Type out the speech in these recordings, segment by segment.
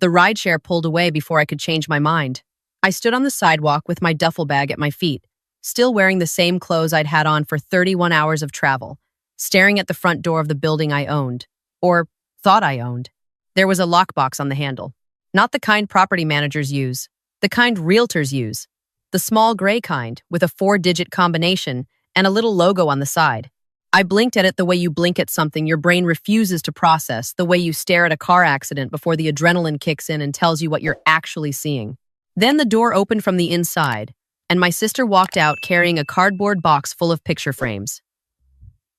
The rideshare pulled away before I could change my mind. I stood on the sidewalk with my duffel bag at my feet, still wearing the same clothes I'd had on for 31 hours of travel, staring at the front door of the building I owned, or thought I owned. There was a lockbox on the handle. Not the kind property managers use, the kind realtors use. The small gray kind, with a 4-digit combination and a little logo on the side. I blinked at it the way you blink at something your brain refuses to process, the way you stare at a car accident before the adrenaline kicks in and tells you what you're actually seeing. Then the door opened from the inside, and my sister walked out carrying a cardboard box full of picture frames.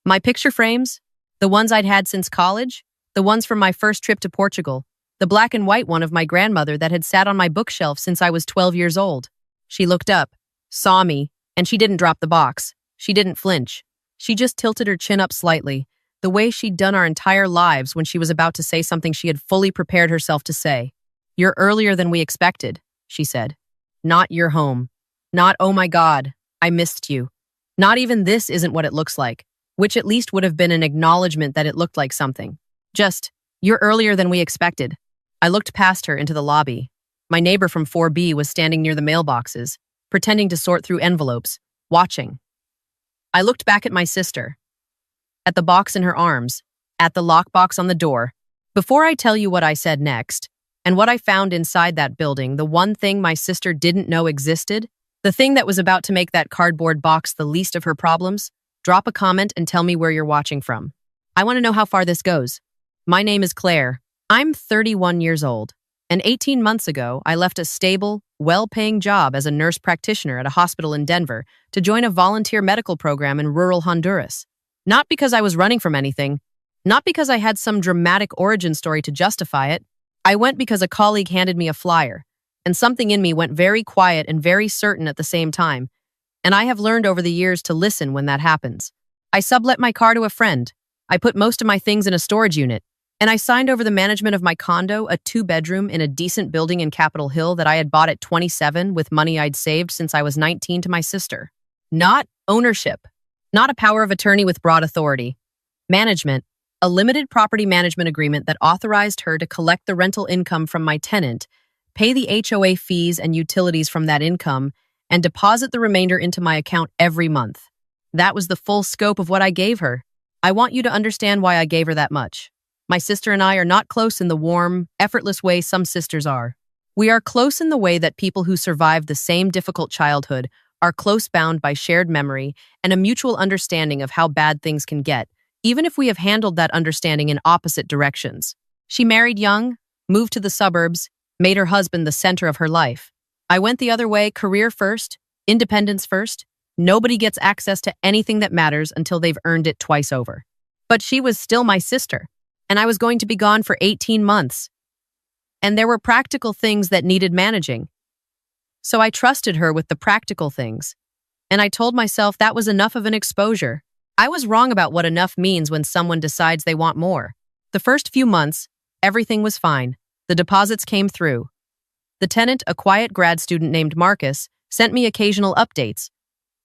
My picture frames? The ones I'd had since college? The ones from my first trip to Portugal? The black and white one of my grandmother that had sat on my bookshelf since I was 12 years old? She looked up, saw me, and she didn't drop the box. She didn't flinch. She just tilted her chin up slightly, the way she'd done our entire lives when she was about to say something she had fully prepared herself to say. "You're earlier than we expected," she said. "Not your home. Not, oh my God, I missed you. Not even this isn't what it looks like," which at least would have been an acknowledgement that it looked like something. Just, "You're earlier than we expected." I looked past her into the lobby. My neighbor from 4B was standing near the mailboxes, pretending to sort through envelopes, watching. I looked back at my sister, at the box in her arms, at the lockbox on the door. Before I tell you what I said next, and what I found inside that building, the one thing my sister didn't know existed, the thing that was about to make that cardboard box the least of her problems, drop a comment and tell me where you're watching from. I want to know how far this goes. My name is Claire. I'm 31 years old, and 18 months ago, I left a stable, well-paying job as a nurse practitioner at a hospital in Denver to join a volunteer medical program in rural Honduras. Not because I was running from anything, not because I had some dramatic origin story to justify it. I went because a colleague handed me a flyer, and something in me went very quiet and very certain at the same time, and I have learned over the years to listen when that happens. I sublet my car to a friend. I put most of my things in a storage unit, and I signed over the management of my condo, a 2-bedroom in a decent building in Capitol Hill that I had bought at 27 with money I'd saved since I was 19 to my sister. Not ownership. Not a power of attorney with broad authority. Management. A limited property management agreement that authorized her to collect the rental income from my tenant, pay the HOA fees and utilities from that income, and deposit the remainder into my account every month. That was the full scope of what I gave her. I want you to understand why I gave her that much. My sister and I are not close in the warm, effortless way some sisters are. We are close in the way that people who survived the same difficult childhood are close bound by shared memory and a mutual understanding of how bad things can get, even if we have handled that understanding in opposite directions. She married young, moved to the suburbs, made her husband the center of her life. I went the other way, career first, independence first. Nobody gets access to anything that matters until they've earned it twice over. But she was still my sister, and I was going to be gone for 18 months. And there were practical things that needed managing. So I trusted her with the practical things. And I told myself that was enough of an exposure. I was wrong about what enough means when someone decides they want more. The first few months, everything was fine. The deposits came through. The tenant, a quiet grad student named Marcus, sent me occasional updates.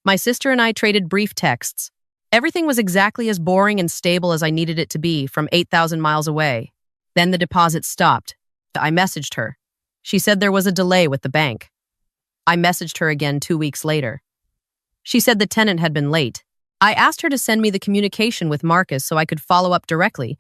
My sister and I traded brief texts. Everything was exactly as boring and stable as I needed it to be from 8,000 miles away. Then the deposits stopped. I messaged her. She said there was a delay with the bank. I messaged her again 2 weeks later. She said the tenant had been late. I asked her to send me the communication with Marcus so I could follow up directly,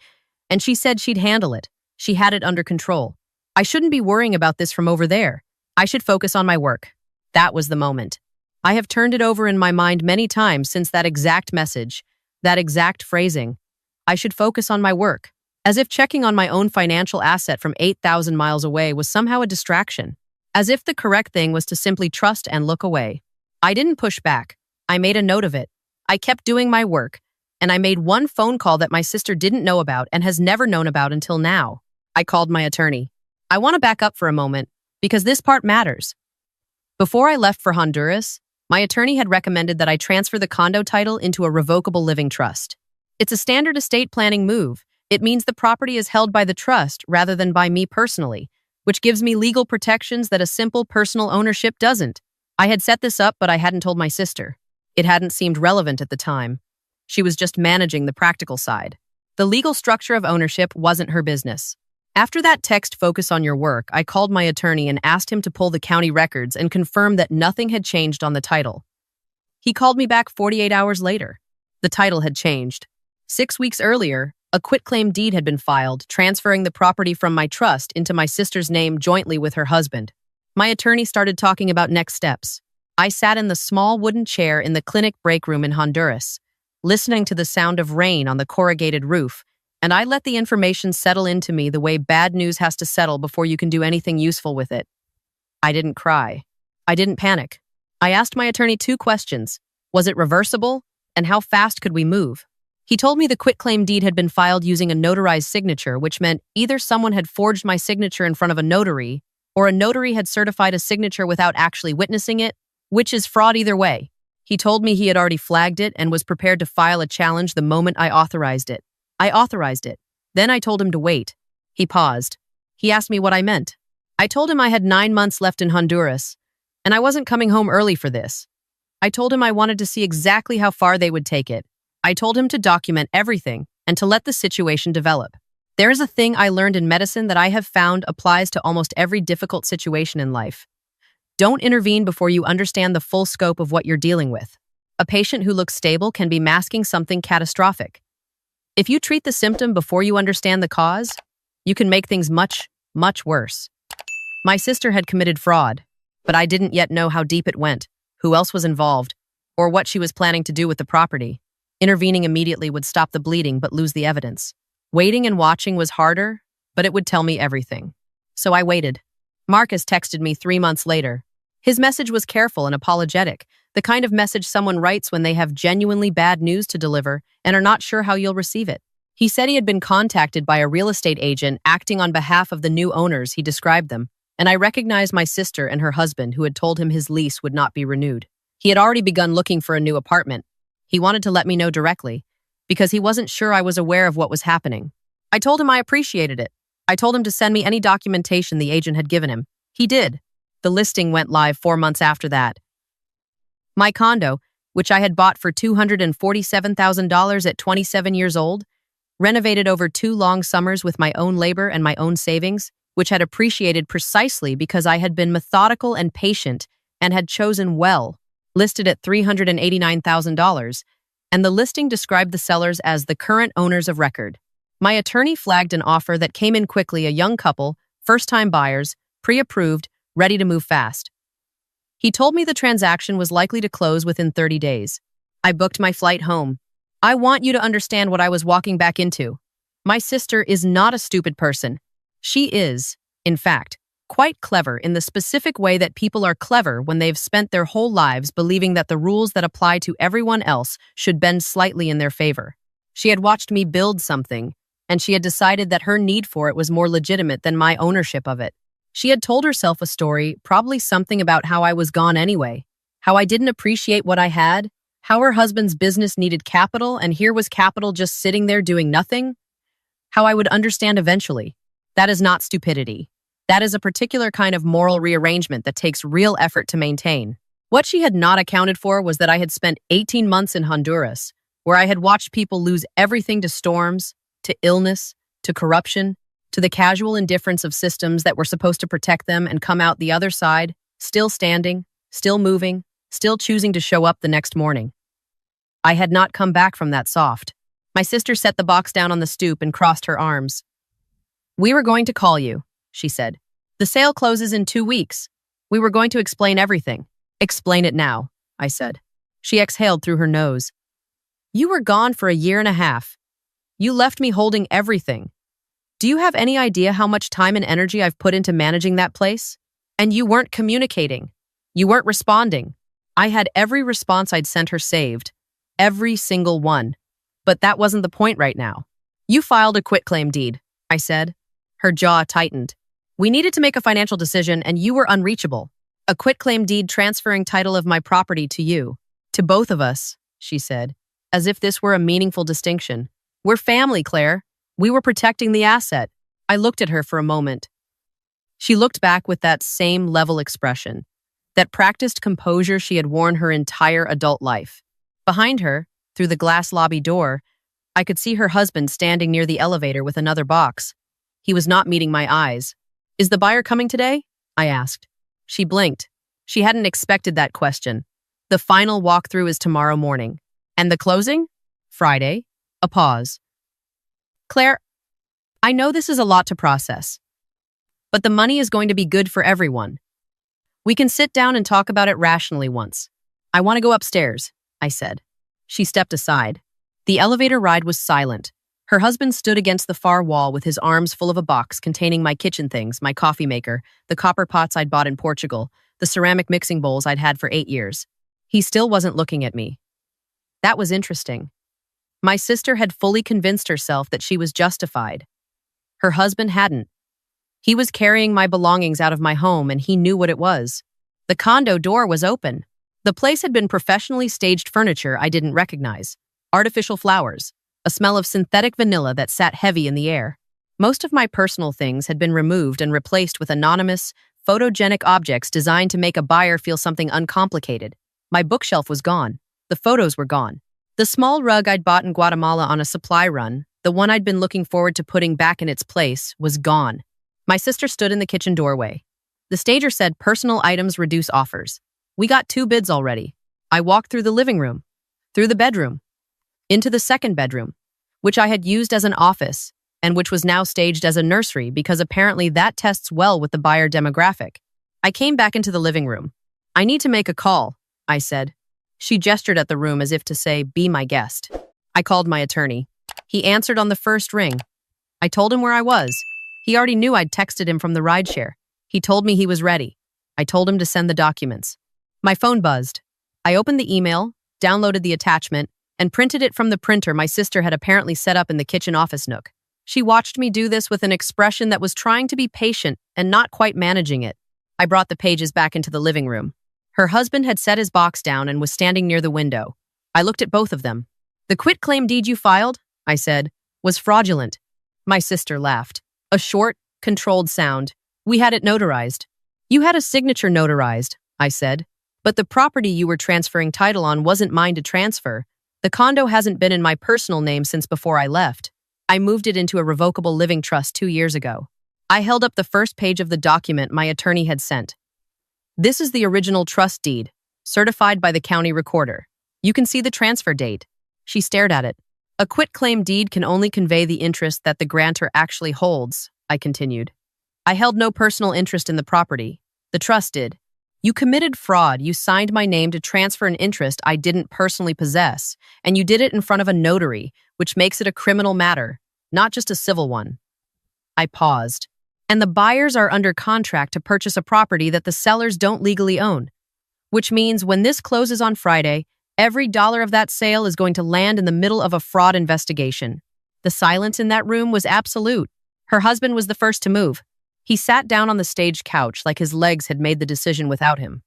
and she said she'd handle it. She had it under control. I shouldn't be worrying about this from over there. I should focus on my work. That was the moment. I have turned it over in my mind many times since that exact message, that exact phrasing. I should focus on my work, as if checking on my own financial asset from 8,000 miles away was somehow a distraction, as if the correct thing was to simply trust and look away. I didn't push back. I made a note of it. I kept doing my work, and I made one phone call that my sister didn't know about and has never known about until now. I called my attorney. I want to back up for a moment, because this part matters. Before I left for Honduras, my attorney had recommended that I transfer the condo title into a revocable living trust. It's a standard estate planning move. It means the property is held by the trust rather than by me personally, which gives me legal protections that a simple personal ownership doesn't. I had set this up, but I hadn't told my sister. It hadn't seemed relevant at the time. She was just managing the practical side. The legal structure of ownership wasn't her business. After that text, "Focus on your work," I called my attorney and asked him to pull the county records and confirm that nothing had changed on the title. He called me back 48 hours later. The title had changed. 6 weeks earlier, a quitclaim deed had been filed, transferring the property from my trust into my sister's name jointly with her husband. My attorney started talking about next steps. I sat in the small wooden chair in the clinic break room in Honduras, listening to the sound of rain on the corrugated roof, and I let the information settle into me the way bad news has to settle before you can do anything useful with it. I didn't cry. I didn't panic. I asked my attorney 2 questions. Was it reversible? And how fast could we move? He told me the quitclaim deed had been filed using a notarized signature, which meant either someone had forged my signature in front of a notary, or a notary had certified a signature without actually witnessing it, which is fraud either way. He told me he had already flagged it and was prepared to file a challenge the moment I authorized it. I authorized it. Then I told him to wait. He paused. He asked me what I meant. I told him I had 9 months left in Honduras, and I wasn't coming home early for this. I told him I wanted to see exactly how far they would take it. I told him to document everything and to let the situation develop. There is a thing I learned in medicine that I have found applies to almost every difficult situation in life. Don't intervene before you understand the full scope of what you're dealing with. A patient who looks stable can be masking something catastrophic. If you treat the symptom before you understand the cause, you can make things much, much worse. My sister had committed fraud, but I didn't yet know how deep it went, who else was involved, or what she was planning to do with the property. Intervening immediately would stop the bleeding but lose the evidence. Waiting and watching was harder, but it would tell me everything. So I waited. Marcus texted me 3 months later. His message was careful and apologetic, the kind of message someone writes when they have genuinely bad news to deliver and are not sure how you'll receive it. He said he had been contacted by a real estate agent acting on behalf of the new owners, he described them, and I recognized my sister and her husband who had told him his lease would not be renewed. He had already begun looking for a new apartment. He wanted to let me know directly, because he wasn't sure I was aware of what was happening. I told him I appreciated it. I told him to send me any documentation the agent had given him. He did. The listing went live 4 months after that. My condo, which I had bought for $247,000 at 27 years old, renovated over 2 long summers with my own labor and my own savings, which had appreciated precisely because I had been methodical and patient and had chosen well, listed at $389,000, and the listing described the sellers as the current owners of record. My attorney flagged an offer that came in quickly, a young couple, first-time buyers, pre-approved, ready to move fast. He told me the transaction was likely to close within 30 days. I booked my flight home. I want you to understand what I was walking back into. My sister is not a stupid person. She is, in fact, quite clever in the specific way that people are clever when they've spent their whole lives believing that the rules that apply to everyone else should bend slightly in their favor. She had watched me build something, and she had decided that her need for it was more legitimate than my ownership of it. She had told herself a story, probably something about how I was gone anyway, how I didn't appreciate what I had, how her husband's business needed capital, and here was capital just sitting there doing nothing, how I would understand eventually. That is not stupidity. That is a particular kind of moral rearrangement that takes real effort to maintain. What she had not accounted for was that I had spent 18 months in Honduras, where I had watched people lose everything to storms, to illness, to corruption, to the casual indifference of systems that were supposed to protect them and come out the other side, still standing, still moving, still choosing to show up the next morning. I had not come back from that soft. My sister set the box down on the stoop and crossed her arms. "We were going to call you," she said. "The sale closes in 2 weeks. We were going to explain everything." "Explain it now," I said. She exhaled through her nose. "You were gone for a year and a half. You left me holding everything. Do you have any idea how much time and energy I've put into managing that place? And you weren't communicating. You weren't responding. I had every response I'd sent her saved. Every single one. But that wasn't the point right now. You filed a quitclaim deed," I said. Her jaw tightened. "We needed to make a financial decision, and you were unreachable. A quitclaim deed transferring title of my property to you. To both of us," she said, as if this were a meaningful distinction. "We're family, Claire. We were protecting the asset." I looked at her for a moment. She looked back with that same level expression, that practiced composure she had worn her entire adult life. Behind her, through the glass lobby door, I could see her husband standing near the elevator with another box. He was not meeting my eyes. Is the buyer coming today? I asked. She blinked. She hadn't expected that question. The final walkthrough is tomorrow morning. And the closing? Friday. A pause. Claire, I know this is a lot to process, but the money is going to be good for everyone. We can sit down and talk about it rationally once. I want to go upstairs, I said. She stepped aside. The elevator ride was silent. Her husband stood against the far wall with his arms full of a box containing my kitchen things, my coffee maker, the copper pots I'd bought in Portugal, the ceramic mixing bowls I'd had for 8 years. He still wasn't looking at me. That was interesting. My sister had fully convinced herself that she was justified. Her husband hadn't. He was carrying my belongings out of my home, and he knew what it was. The condo door was open. The place had been professionally staged furniture I didn't recognize. Artificial flowers. A smell of synthetic vanilla that sat heavy in the air. Most of my personal things had been removed and replaced with anonymous, photogenic objects designed to make a buyer feel something uncomplicated. My bookshelf was gone. The photos were gone. The small rug I'd bought in Guatemala on a supply run, the one I'd been looking forward to putting back in its place, was gone. My sister stood in the kitchen doorway. The stager said personal items reduce offers. We got 2 bids already. I walked through the living room, through the bedroom, into the second bedroom, which I had used as an office and which was now staged as a nursery because apparently that tests well with the buyer demographic. I came back into the living room. I need to make a call, I said. She gestured at the room as if to say, be my guest. I called my attorney. He answered on the first ring. I told him where I was. He already knew I'd texted him from the rideshare. He told me he was ready. I told him to send the documents. My phone buzzed. I opened the email, downloaded the attachment, and printed it from the printer my sister had apparently set up in the kitchen office nook. She watched me do this with an expression that was trying to be patient and not quite managing it. I brought the pages back into the living room. Her husband had set his box down and was standing near the window. I looked at both of them. The quitclaim deed you filed, I said, was fraudulent. My sister laughed. A short, controlled sound. We had it notarized. You had a signature notarized, I said. But the property you were transferring title on wasn't mine to transfer. The condo hasn't been in my personal name since before I left. I moved it into a revocable living trust 2 years ago. I held up the first page of the document my attorney had sent. This is the original trust deed, certified by the county recorder. You can see the transfer date. She stared at it. A quitclaim deed can only convey the interest that the grantor actually holds, I continued. I held no personal interest in the property. The trust did. You committed fraud. You signed my name to transfer an interest I didn't personally possess, and you did it in front of a notary, which makes it a criminal matter, not just a civil one. I paused. And the buyers are under contract to purchase a property that the sellers don't legally own, which means when this closes on Friday, every dollar of that sale is going to land in the middle of a fraud investigation. The silence in that room was absolute. Her husband was the first to move. He sat down on the stage couch like his legs had made the decision without him.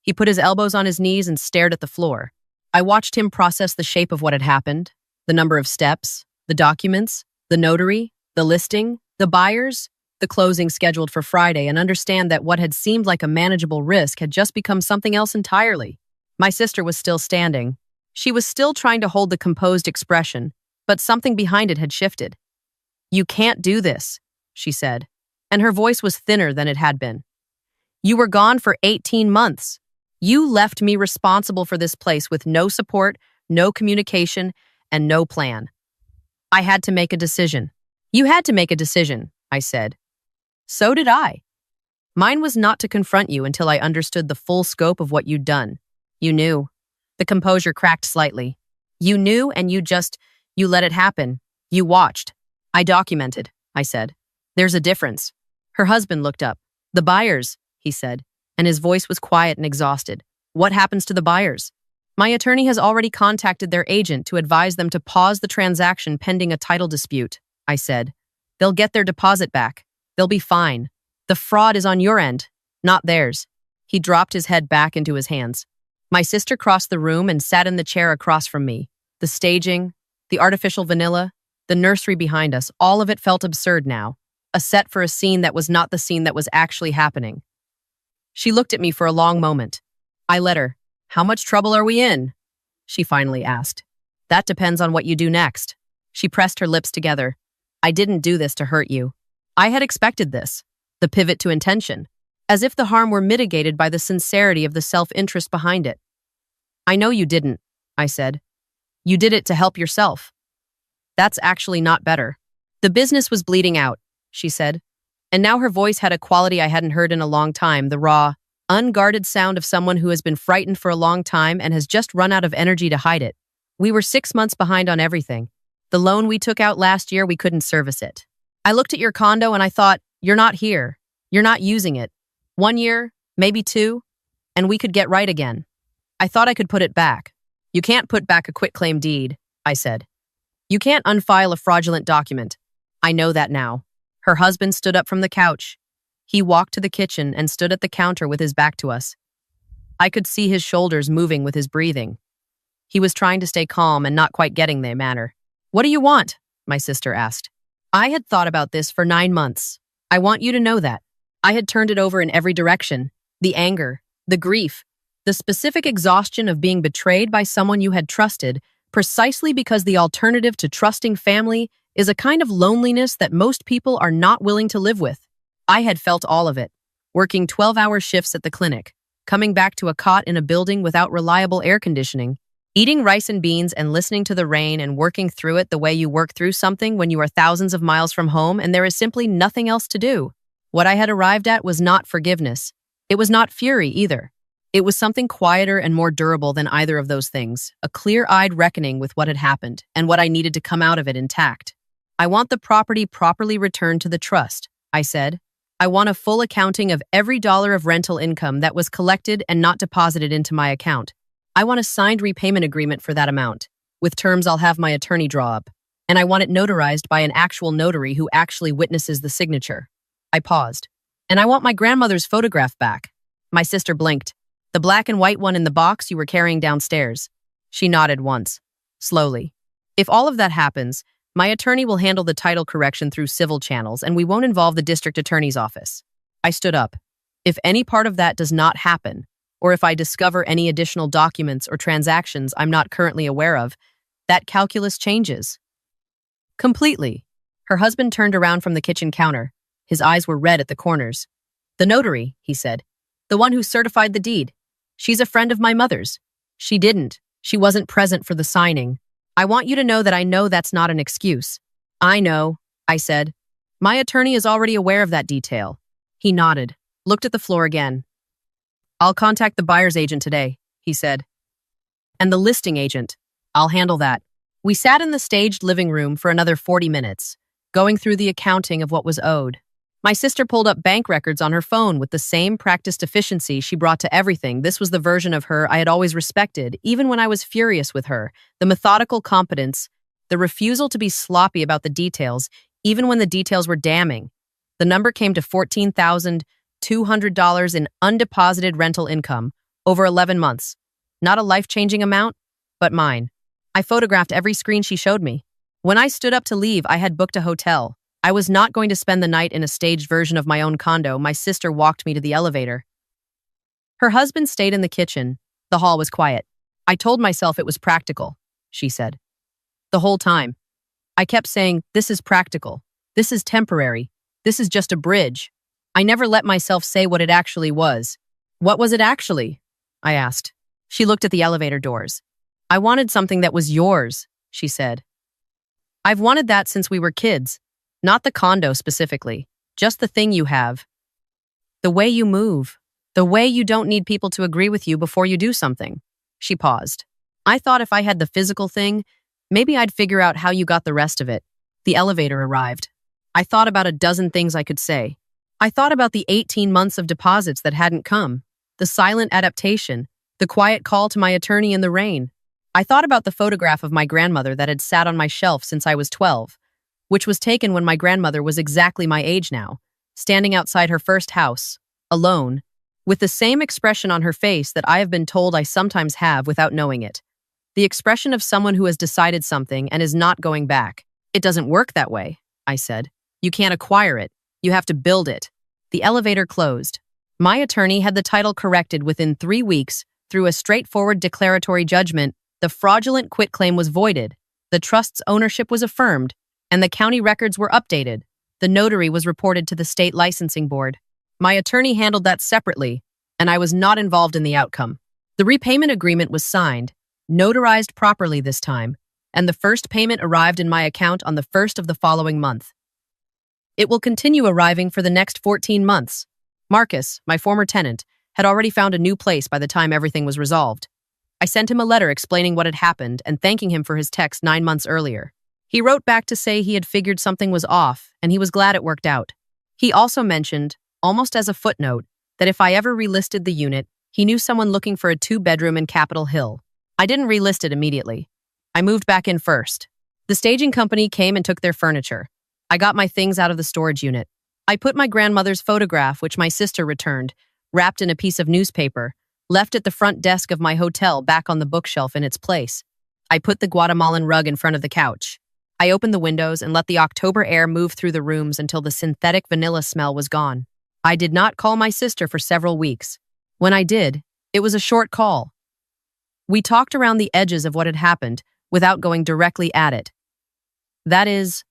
He put his elbows on his knees and stared at the floor. I watched him process the shape of what had happened, the number of steps, the documents, the notary, the listing, the buyers, the closing scheduled for Friday, and understand that what had seemed like a manageable risk had just become something else entirely. My sister was still standing. She was still trying to hold the composed expression, but something behind it had shifted. You can't do this, she said, and her voice was thinner than it had been. You were gone for 18 months. You left me responsible for this place with no support, no communication, and no plan. I had to make a decision. You had to make a decision, I said. So did I. Mine was not to confront you until I understood the full scope of what you'd done. You knew. The composure cracked slightly. You knew and you let it happen. You watched. I documented, I said. There's a difference. Her husband looked up. The buyers, he said, and his voice was quiet and exhausted. What happens to the buyers? My attorney has already contacted their agent to advise them to pause the transaction pending a title dispute, I said. They'll get their deposit back. They'll be fine. The fraud is on your end, not theirs. He dropped his head back into his hands. My sister crossed the room and sat in the chair across from me. The staging, the artificial vanilla, the nursery behind us, all of it felt absurd now. A set for a scene that was not the scene that was actually happening. She looked at me for a long moment. I let her. How much trouble are we in? She finally asked. That depends on what you do next. She pressed her lips together. I didn't do this to hurt you. I had expected this, the pivot to intention, as if the harm were mitigated by the sincerity of the self-interest behind it. I know you didn't, I said. You did it to help yourself. That's actually not better. The business was bleeding out, she said, and now her voice had a quality I hadn't heard in a long time, the raw, unguarded sound of someone who has been frightened for a long time and has just run out of energy to hide it. We were 6 months behind on everything. The loan we took out last year, we couldn't service it. I looked at your condo and I thought, you're not here. You're not using it. 1 year, maybe 2, and we could get right again. I thought I could put it back. You can't put back a quitclaim deed, I said. You can't unfile a fraudulent document. I know that now. Her husband stood up from the couch. He walked to the kitchen and stood at the counter with his back to us. I could see his shoulders moving with his breathing. He was trying to stay calm and not quite getting the manner. What do you want? My sister asked. I had thought about this for 9 months. I want you to know that. I had turned it over in every direction. The anger, the grief, the specific exhaustion of being betrayed by someone you had trusted, precisely because the alternative to trusting family is a kind of loneliness that most people are not willing to live with. I had felt all of it, working 12-hour shifts at the clinic, coming back to a cot in a building without reliable air conditioning, eating rice and beans and listening to the rain and working through it the way you work through something when you are thousands of miles from home and there is simply nothing else to do. What I had arrived at was not forgiveness. It was not fury either. It was something quieter and more durable than either of those things, a clear-eyed reckoning with what had happened and what I needed to come out of it intact. I want the property properly returned to the trust, I said. I want a full accounting of every dollar of rental income that was collected and not deposited into my account. I want a signed repayment agreement for that amount, with terms I'll have my attorney draw up, and I want it notarized by an actual notary who actually witnesses the signature. I paused. And I want my grandmother's photograph back. My sister blinked. The black and white one in the box you were carrying downstairs. She nodded once, slowly. If all of that happens, my attorney will handle the title correction through civil channels and we won't involve the district attorney's office. I stood up. If any part of that does not happen, or if I discover any additional documents or transactions I'm not currently aware of, that calculus changes. Completely. Her husband turned around from the kitchen counter. His eyes were red at the corners. The notary, he said. The one who certified the deed. She's a friend of my mother's. She didn't. She wasn't present for the signing. I want you to know that I know that's not an excuse. I know, I said. My attorney is already aware of that detail. He nodded, looked at the floor again. I'll contact the buyer's agent today, he said. And the listing agent. I'll handle that. We sat in the staged living room for another 40 minutes, going through the accounting of what was owed. My sister pulled up bank records on her phone with the same practiced efficiency she brought to everything. This was the version of her I had always respected, even when I was furious with her. The methodical competence, the refusal to be sloppy about the details, even when the details were damning. The number came to $14,200 in undeposited rental income over 11 months. Not a life-changing amount, but mine. I photographed every screen she showed me. When I stood up to leave, I had booked a hotel. I was not going to spend the night in a staged version of my own condo. My sister walked me to the elevator. Her husband stayed in the kitchen. The hall was quiet. I told myself it was practical, she said. The whole time. I kept saying, this is practical. This is temporary. This is just a bridge. I never let myself say what it actually was. What was it actually? I asked. She looked at the elevator doors. I wanted something that was yours, she said. I've wanted that since we were kids. Not the condo specifically, just the thing you have. The way you move. The way you don't need people to agree with you before you do something. She paused. I thought if I had the physical thing, maybe I'd figure out how you got the rest of it. The elevator arrived. I thought about a dozen things I could say. I thought about the 18 months of deposits that hadn't come, the silent adaptation, the quiet call to my attorney in the rain. I thought about the photograph of my grandmother that had sat on my shelf since I was 12, which was taken when my grandmother was exactly my age now, standing outside her first house, alone, with the same expression on her face that I have been told I sometimes have without knowing it. The expression of someone who has decided something and is not going back. It doesn't work that way, I said. You can't acquire it. You have to build it. The elevator closed. My attorney had the title corrected within 3 weeks through a straightforward declaratory judgment. The fraudulent quitclaim was voided, the trust's ownership was affirmed, and the county records were updated. The notary was reported to the state licensing board. My attorney handled that separately, and I was not involved in the outcome. The repayment agreement was signed, notarized properly this time, and the first payment arrived in my account on the 1st of the following month. It will continue arriving for the next 14 months. Marcus, my former tenant, had already found a new place by the time everything was resolved. I sent him a letter explaining what had happened and thanking him for his text 9 months earlier. He wrote back to say he had figured something was off and he was glad it worked out. He also mentioned, almost as a footnote, that if I ever relisted the unit, he knew someone looking for a 2-bedroom in Capitol Hill. I didn't relist it immediately. I moved back in first. The staging company came and took their furniture. I got my things out of the storage unit. I put my grandmother's photograph, which my sister returned, wrapped in a piece of newspaper, left at the front desk of my hotel back on the bookshelf in its place. I put the Guatemalan rug in front of the couch. I opened the windows and let the October air move through the rooms until the synthetic vanilla smell was gone. I did not call my sister for several weeks. When I did, it was a short call. We talked around the edges of what had happened without going directly at it. That is,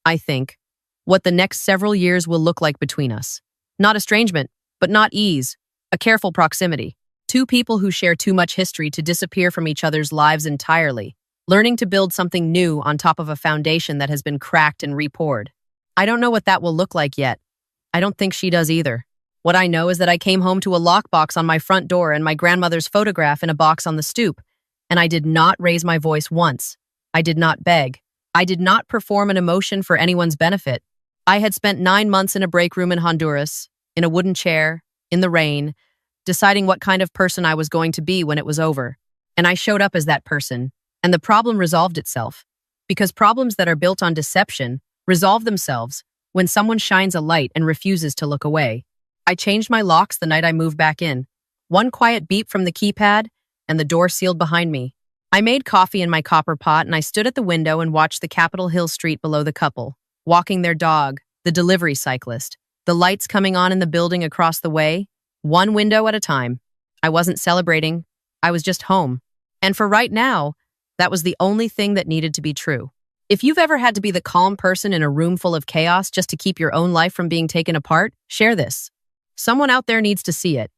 I think, what the next several years will look like between us. Not estrangement, but not ease, a careful proximity. Two people who share too much history to disappear from each other's lives entirely, learning to build something new on top of a foundation that has been cracked and repoured. I don't know what that will look like yet. I don't think she does either. What I know is that I came home to a lockbox on my front door and my grandmother's photograph in a box on the stoop, and I did not raise my voice once. I did not beg. I did not perform an emotion for anyone's benefit. I had spent 9 months in a break room in Honduras, in a wooden chair, in the rain, deciding what kind of person I was going to be when it was over. And I showed up as that person, and the problem resolved itself. Because problems that are built on deception resolve themselves when someone shines a light and refuses to look away. I changed my locks the night I moved back in. One quiet beep from the keypad, and the door sealed behind me. I made coffee in my copper pot, and I stood at the window and watched the Capitol Hill street below the couple, walking their dog, the delivery cyclist, the lights coming on in the building across the way, one window at a time. I wasn't celebrating. I was just home. And for right now, that was the only thing that needed to be true. If you've ever had to be the calm person in a room full of chaos just to keep your own life from being taken apart, share this. Someone out there needs to see it.